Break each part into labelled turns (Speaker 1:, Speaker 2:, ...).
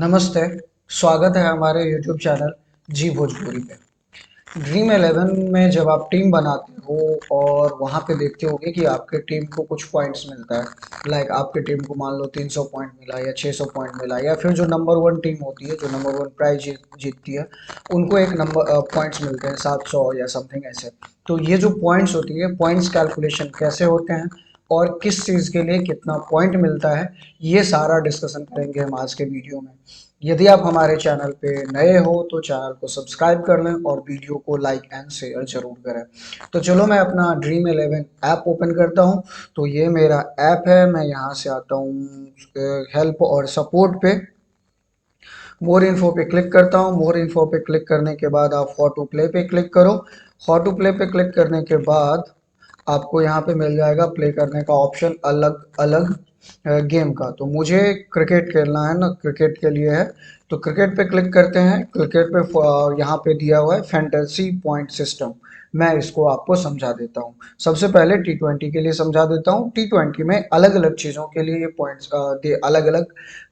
Speaker 1: नमस्ते। स्वागत है हमारे YouTube चैनल जी भोजपुरी पे। ड्रीम 11 में जब आप टीम बनाते हो और वहाँ पे देखते होगे कि आपके टीम को कुछ पॉइंट्स मिलता है। लाइक आपके टीम को मान लो 300 पॉइंट मिला या 600 पॉइंट मिला, या फिर जो नंबर वन टीम होती है जो नंबर वन प्राइज जीतती है उनको एक नंबर पॉइंट्स मिलते हैं 700 या समथिंग ऐसे। तो ये जो पॉइंट्स होती है, पॉइंट्स कैलकुलेशन कैसे होते हैं और किस चीज़ के लिए कितना पॉइंट मिलता है, ये सारा डिस्कशन करेंगे हम आज के वीडियो में। यदि आप हमारे चैनल पे नए हो तो चैनल को सब्सक्राइब कर लें और वीडियो को लाइक एंड शेयर जरूर करें। तो चलो मैं अपना ड्रीम 11 ऐप ओपन करता हूँ। तो ये मेरा ऐप है, मैं यहाँ से आता हूँ हेल्प और सपोर्ट पे। मोर इन्फो पे क्लिक करता हूँ। मोर इन्फो पे क्लिक करने के बाद आप हाउ टू प्ले पे क्लिक करो। हाउ टू प्ले पे क्लिक करने के बाद आपको यहाँ पे मिल जाएगा प्ले करने का ऑप्शन, अलग अलग गेम का। तो मुझे क्रिकेट खेलना है ना, क्रिकेट के लिए है। तो क्रिकेट पे क्लिक करते हैं। क्रिकेट पे यहाँ पे दिया हुआ है फैंटेसी पॉइंट सिस्टम। मैं इसको आपको समझा देता हूँ। सबसे पहले T20 के लिए समझा देता हूँ। T20 में अलग अलग चीज़ों के लिए ये पॉइंट्स अलग अलग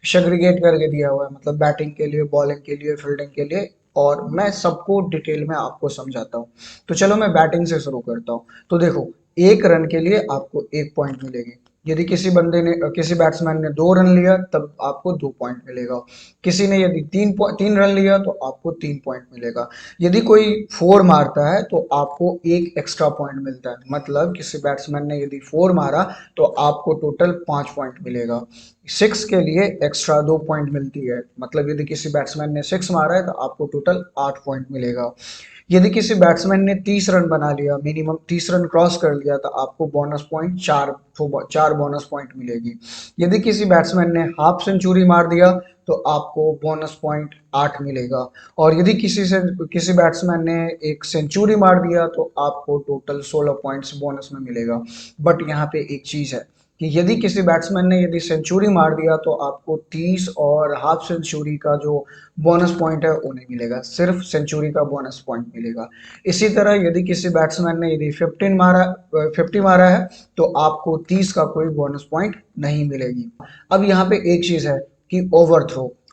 Speaker 1: सेग्रीगेट करके दिया हुआ है, मतलब बैटिंग के लिए, बॉलिंग के लिए, फील्डिंग के लिए। और मैं सबको डिटेल में आपको समझाता हूँ। तो चलो मैं बैटिंग से शुरू करता हूँ। तो देखो, एक रन के लिए आपको एक पॉइंट मिलेगी। यदि किसी बैट्समैन ने 2 रन लिया तब आपको 2 पॉइंट मिलेगा। किसी ने यदि 3 रन लिया तो आपको 3 पॉइंट मिलेगा। यदि कोई 4 मारता है तो आपको एक एक्स्ट्रा पॉइंट मिलता है। मतलब किसी बैट्समैन ने यदि 4 मारा तो आपको टोटल 5 पॉइंट मिलेगा। 6 के लिए एक्स्ट्रा 2 पॉइंट मिलती है। मतलब यदि किसी बैट्समैन ने 6 मारा है तो आपको टोटल 8 पॉइंट मिलेगा। यदि किसी बैट्समैन ने 30 रन बना लिया, मिनिमम 30 रन क्रॉस कर लिया, तो आपको बोनस पॉइंट चार बोनस पॉइंट मिलेगी। यदि किसी बैट्समैन ने हाफ सेंचुरी मार दिया तो आपको बोनस पॉइंट 8 मिलेगा। और यदि किसी बैट्समैन ने एक सेंचुरी मार दिया तो आपको टोटल 16 पॉइंट्स बोनस में मिलेगा। बट यहाँ पे एक चीज है कि यदि किसी बैट्समैन ने यदि सेंचुरी मार दिया तो आपको 30 और हाफ सेंचुरी का जो बोनस पॉइंट है वो नहीं मिलेगा, सिर्फ सेंचुरी का बोनस पॉइंट मिलेगा। इसी तरह यदि किसी बैट्समैन ने यदि 50 मारा है तो आपको 30 का कोई बोनस पॉइंट नहीं मिलेगी। अब यहाँ पे एक चीज है कि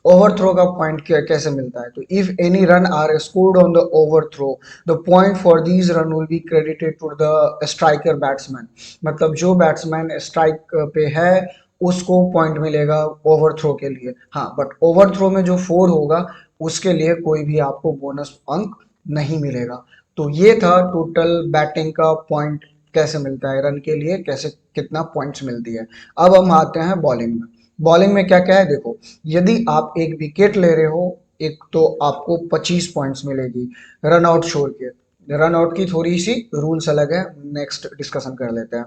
Speaker 1: ओवरथ्रो का पॉइंट कैसे मिलता है। तो if any run are scored on the overthrow, the point for these run will be credited to the striker batsman. मतलब जो बैट्समैन स्ट्राइक पे है उसको पॉइंट मिलेगा ओवरथ्रो के लिए। हाँ, बट ओवरथ्रो में जो 4 होगा उसके लिए कोई भी आपको बोनस अंक नहीं मिलेगा। तो ये था टोटल बैटिंग का पॉइंट कैसे मिलता है, रन के लिए कैसे कितना पॉइंट्स मिलती है। अब हम आते हैं बॉलिंग में। बॉलिंग में क्या क्या है देखो, यदि आप एक विकेट ले रहे हो, एक तो आपको 25 पॉइंट्स मिलेगी रन आउट छोड़ के। रन आउट की थोड़ी सी रूल्स अलग है, नेक्स्ट डिस्कशन कर लेते हैं।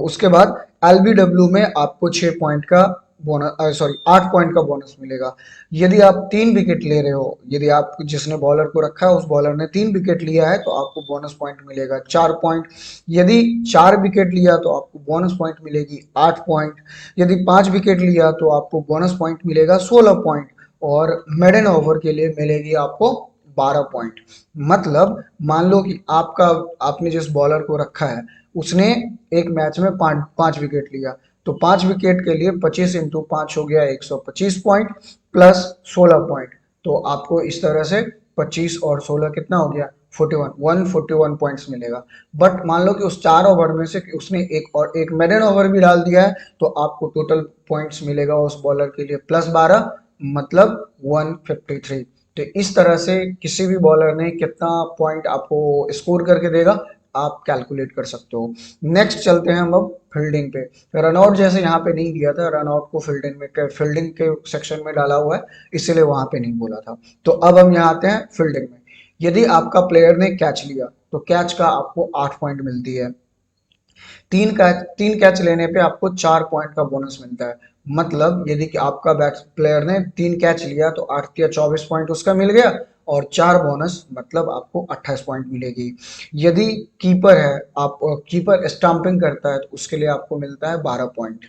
Speaker 1: उसके बाद एलबीडब्ल्यू में आपको 6 पॉइंट का बोनस, सॉरी 8 पॉइंट का बोनस मिलेगा। यदि आप 3 विकेट ले रहे हो, यदि आप जिसने बॉलर को रखा है उस बॉलर ने 3 विकेट लिया है तो आपको बोनस पॉइंट मिलेगा 4 पॉइंट। यदि 4 विकेट लिया तो आपको बोनस पॉइंट मिलेगी 8 पॉइंट। यदि 5 विकेट लिया तो आपको बोनस पॉइंट मिलेगा 16 पॉइंट। और मेडन ओवर के लिए मिलेगी आपको 12 पॉइंट। मतलब मान लो कि आपने जिस बॉलर को रखा है उसने एक मैच में 5 विकेट लिया, तो 5 विकेट के लिए 25 × 5 हो गया 125 पॉइंट प्लस 16 पॉइंट। तो आपको इस तरह से 25 और 16 कितना हो गया 141 पॉइंट्स मिलेगा। बट मान लो कि उस 4 ओवर में से उसने एक मेडन ओवर भी डाल दिया है तो आपको टोटल पॉइंट्स मिलेगा उस बॉलर के लिए +12, मतलब 153। तो इस तरह से किसी भी बॉलर ने कितना पॉइंट आपको स्कोर करके देगा आप कैलकुलेट कर सकते हो। नेक्स्ट चलते हैं हम अब फील्डिंग पे। रनआउट जैसे यहाँ पे नहीं दिया था, रनआउट को फील्डिंग के सेक्शन में डाला हुआ है, इसलिए वहां पे नहीं बोला था। तो अब हम यहाँ आते हैं फील्डिंग में। यदि आपका प्लेयर ने कैच लिया तो कैच का आपको 8 पॉइंट मिलती है। 3 कैच लेने पे आपको 4 पॉइंट का बोनस मिलता है। मतलब यदि कि आपका बैट्स प्लेयर ने 3 कैच लिया तो 8 या 24 पॉइंट उसका मिल गया, और 4 बोनस मतलब आपको 28 पॉइंट मिलेगी। यदि कीपर है, आप कीपर स्टंपिंग करता है तो उसके लिए आपको मिलता है 12 पॉइंट।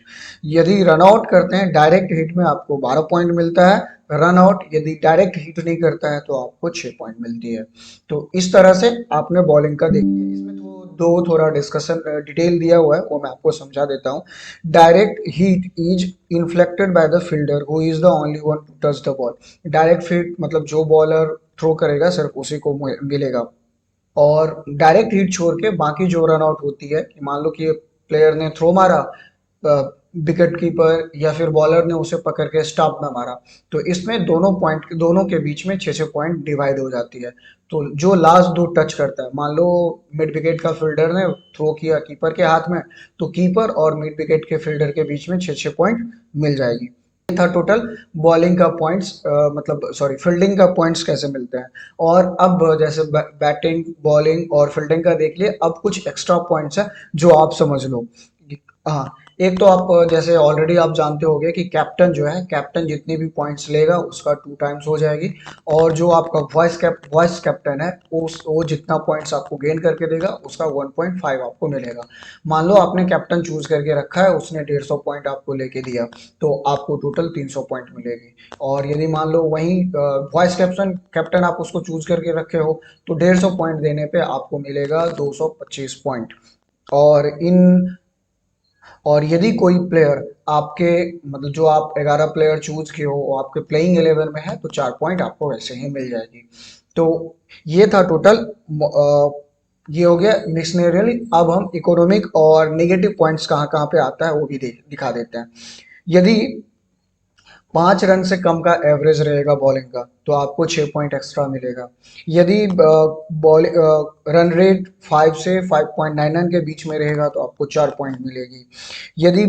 Speaker 1: यदि रन आउट करते हैं डायरेक्ट हिट में आपको 12 पॉइंट मिलता है। रन आउट यदि डायरेक्ट हिट नहीं करता है तो आपको 6 पॉइंट मिलती है। तो इस तरह से आपने बॉलिंग का देख लिया। इसमें तो दो थोड़ा डिस्कशन डिटेल दिया हुआ है, वो मैं आपको समझा देता हूँ। Direct hit is inflicted by the fielder who is the only one two touch the ball. Direct hit मतलब जो बॉलर थ्रो करेगा सिर्फ उसी को मिलेगा। और डायरेक्ट हिट छोड़ के बाकी जो रन आउट होती है, कि मान लो कि प्लेयर ने थ्रो मारा, विकेट कीपर या फिर बॉलर ने उसे पकड़ के स्टंप में मारा, तो इसमें दोनों के बीच में 6-6 पॉइंट डिवाइड हो जाती है। तो जो लास्ट दो टच करता है, मान लो मिड विकेट का फील्डर ने थ्रो किया कीपर के हाथ में, तो कीपर और मिड विकेट के फील्डर के बीच में 6-6 पॉइंट मिल जाएगी। ये था टोटल बॉलिंग का पॉइंट्स, मतलब सॉरी फील्डिंग का पॉइंट्स कैसे मिलते हैं। और अब जैसे बैटिंग बॉलिंग और फील्डिंग का देख लिए, अब कुछ एक्स्ट्रा पॉइंट्स है जो आप समझ लो। हाँ, एक तो आप जैसे ऑलरेडी आप जानते होंगे कि कैप्टन जो है, कैप्टन जितने भी पॉइंट्स लेगा उसका 2 टाइम्स हो जाएगी। और जो आपका वॉइस कैप्टन है, वो जितना पॉइंट्स आपको गेन करके देगा उसका 1.5 आपको मिलेगा। मान लो आपने कैप्टन चूज करके रखा है, उसने 150 पॉइंट आपको लेके दिया, तो आपको टोटल 300 पॉइंट मिलेगी। और यदि मान लो वही वॉइस कैप्टन कैप्टन आप उसको चूज करके रखे हो, तो 150 पॉइंट देने पे आपको मिलेगा 225 पॉइंट। और इन और यदि कोई प्लेयर आपके, मतलब जो आप 11 प्लेयर चूज किए हो वो आपके प्लेइंग 11 में है, तो 4 पॉइंट आपको वैसे ही मिल जाएगी। तो ये था टोटल, ये हो गया मिशनरियल। अब हम इकोनॉमिक और नेगेटिव पॉइंट्स कहाँ कहाँ पे आता है वो भी दिखा देते हैं। यदि 5 रन से कम का एवरेज रहेगा बॉलिंग का, तो आपको 6 पॉइंट एक्स्ट्रा मिलेगा। यदि बॉल रन रेट 5 से 5.99 के बीच में रहेगा तो आपको 4 पॉइंट मिलेगी। यदि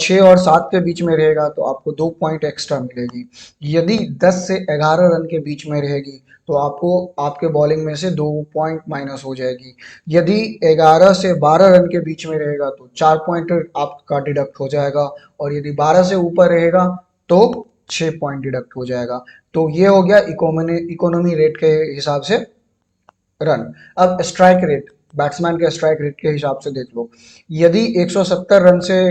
Speaker 1: 6 और 7 के बीच में रहेगा तो आपको 2 पॉइंट एक्स्ट्रा मिलेगी। यदि 10 से 11 रन के बीच में रहेगी तो आपको आपके बॉलिंग में से 2 पॉइंट माइनस हो जाएगी। यदि 11 से 12 रन के बीच में रहेगा तो 4 पॉइंट आपका डिडक्ट हो जाएगा। और यदि 12 से ऊपर रहेगा तो 6 पॉइंट डिडक्ट हो जाएगा। तो ये हो गया इकोनॉमी रेट के हिसाब से रन। अब स्ट्राइक रेट, बैट्समैन के स्ट्राइक रेट के हिसाब से देख लो। यदि 170 रन से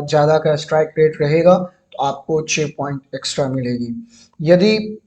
Speaker 1: ज्यादा का स्ट्राइक रेट रहेगा तो आपको 6 पॉइंट एक्स्ट्रा मिलेगी। यदि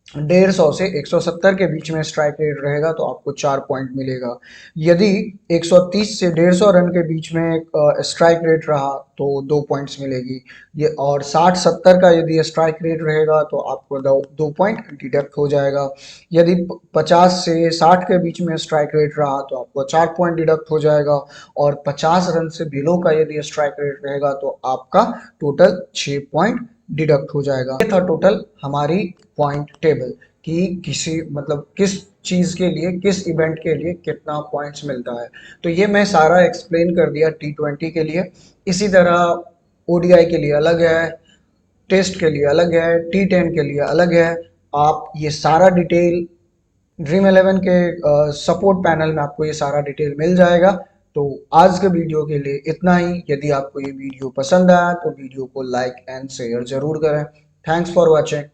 Speaker 1: 150 से 170 के बीच में स्ट्राइक रेट रहेगा तो आपको 4 पॉइंट मिलेगा। यदि 130 से 150 रन के बीच में स्ट्राइक रेट रहा तो 2 पॉइंट्स मिलेगी। ये और 60-70 का यदि स्ट्राइक रेट रहेगा तो आपको 2 पॉइंट डिडक्ट हो जाएगा। यदि 50 से 60 के बीच में स्ट्राइक रेट रहा तो आपको 4 पॉइंट डिडक्ट हो जाएगा। और 50 रन से बिलो का यदि स्ट्राइक रेट रहेगा तो आपका टोटल 6 पॉइंट डिडक्ट हो जाएगा। ये था टोटल हमारी पॉइंट टेबल, कि किसी मतलब किस चीज के लिए, किस इवेंट के लिए कितना पॉइंट्स मिलता है। तो ये मैं सारा एक्सप्लेन कर दिया T20 के लिए। इसी तरह ओडीआई के लिए अलग है, टेस्ट के लिए अलग है, T10 के लिए अलग है। आप ये सारा डिटेल ड्रीम 11 के सपोर्ट पैनल में आपको ये सारा डिटेल मिल जाएगा। तो आज के वीडियो के लिए इतना ही। यदि आपको ये वीडियो पसंद आया तो वीडियो को लाइक एंड शेयर जरूर करें। Thanks for watching.